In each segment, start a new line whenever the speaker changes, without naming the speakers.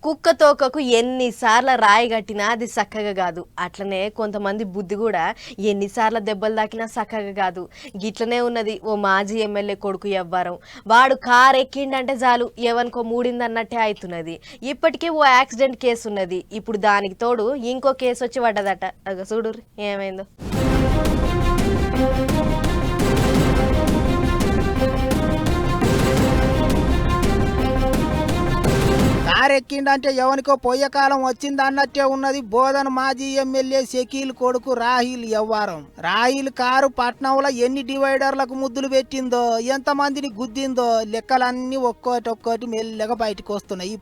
కుక్క తోకకు ఎన్నిసార్లు రాయి కట్టినా అది చక్కగా కాదు. అట్లనే కొంతమంది బుద్ధి కూడా ఎన్నిసార్లు దెబ్బలు తాకినా చక్కగా కాదు. గిట్లనే ఉన్నది ఓ మాజీ ఎమ్మెల్యే కొడుకు ఎవ్వరం. వాడు కారు ఎక్కిండంటే చాలు ఎవరికో మూడిందన్నట్టే అవుతున్నది. ఇప్పటికే ఓ యాక్సిడెంట్ కేసు ఉన్నది. ఇప్పుడు దానికి తోడు ఇంకో కేసు వచ్చి పడ్డదట. చూడు ఏమైందో.
కారెక్కిండంటే ఎవనికో పొయ్య కాలం వచ్చిందన్నట్టే ఉన్నది బోధన మాజీ ఎమ్మెల్యే షకీల్ కొడుకు రాహిల్ ఎవ్వారం. రాహిల్ కారు పట్నంలో ఎన్ని డివైడర్లకు ముద్దులు పెట్టిందో, ఎంతమందిని గుద్దిందో లెక్కలన్నీ ఒక్కోటి మెల్లగా బయటకు వస్తున్నాయి.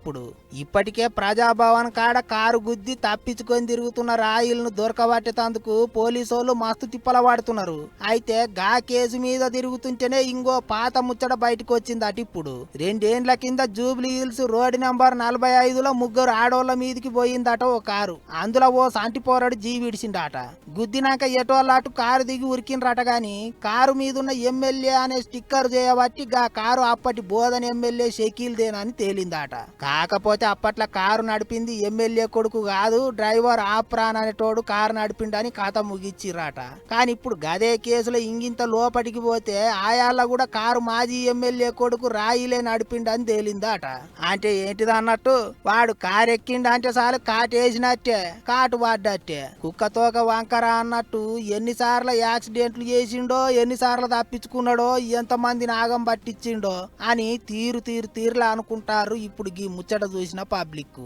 ఇప్పటికే ప్రజాభవన్ కాడ కారు గుద్ది తప్పించుకొని తిరుగుతున్న రాహిల్ ను దొరకబట్టేందుకు పోలీసోళ్ళు మస్తు తిప్పల పడుతున్నారు. అయితే గా కేసు మీద తిరుగుతుంటేనే ఇంకో పాత ముచ్చట బయటకు వచ్చింది. ఇప్పుడు 2 ఏండ్ల కింద జూబ్లీ హిల్స్ రోడ్ నెంబర్ 45లో ముగ్గురు ఆడోళ్ల మీదికి పోయిందట ఓ కారు. అందులో ఓ సంటి పోరాడు జీవిడిచిండట. గుద్దినాక ఎటోళ్ళటు కారు దిగి ఉరికిండ్రట. గాని కారు మీదున్న ఎమ్మెల్యే అనే స్టిక్కర్ చేయబట్టి గా కారు అప్పటి బోధన ఎమ్మెల్యే షకీల్ దేనని తేలిందట. కాకపోతే అప్పట్లో కారు నడిపింది ఎమ్మెల్యే కొడుకు కాదు, డ్రైవర్ ఆప్రాన్ అనేటోడు కారు నడిపిండని కథ ముగిచ్చిర్రట. కానీ ఇప్పుడు గదే కేసులో ఇంగింత లోపటికి పోతే ఆయాళ్ళ కూడా కారు మాజీ ఎమ్మెల్యే కొడుకు రాయిలే నడిపిండని తేలిందట. అంటే ఏంటిది అన్నట్టు, వాడు కారెక్కిండంటే చాలు కాటేసినట్టే, కాటు పడ్డట్టే. కుక్క తోక వంకర అన్నట్టు ఎన్నిసార్లు యాక్సిడెంట్లు చేసిండో, ఎన్నిసార్లు తప్పించుకున్నాడో, ఎంతమంది నాగం పట్టించిండో అని తీరులా అనుకుంటారు ఇప్పుడు ఈ ముచ్చట చూసిన పబ్లిక్.